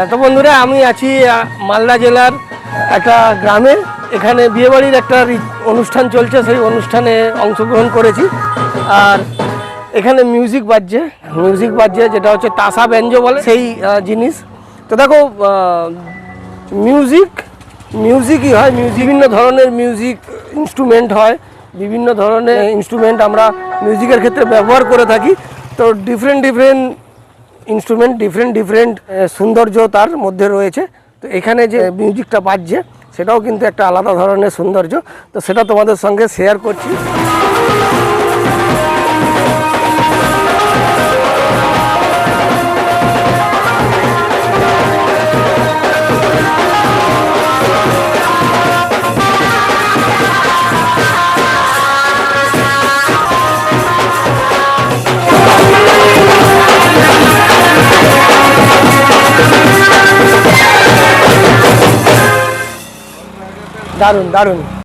তো বন্ধুরা, আমি আছি মালদা জেলার একটা গ্রামে। এখানে বিয়েবাড়ির একটা অনুষ্ঠান চলছে, সেই অনুষ্ঠানে অংশগ্রহণ করেছি। আর এখানে মিউজিক বাজছে যেটা হচ্ছে তাসা ব্যঞ্জো বলে সেই জিনিস। তো দেখো, মিউজিকই হয়, বিভিন্ন ধরনের মিউজিক ইনস্ট্রুমেন্ট হয়, বিভিন্ন ধরনের ইনস্ট্রুমেন্ট আমরা মিউজিকের ক্ষেত্রে ব্যবহার করে থাকি। তো ডিফারেন্ট ইনস্ট্রুমেন্ট, ডিফারেন্ট সৌন্দর্য তার মধ্যে রয়েছে। তো এখানে যে মিউজিকটা বাজছে সেটাও কিন্তু একটা আলাদা ধরনের সৌন্দর্য। তো সেটা তোমাদের সঙ্গে শেয়ার করছি। দারুণ দারুণ।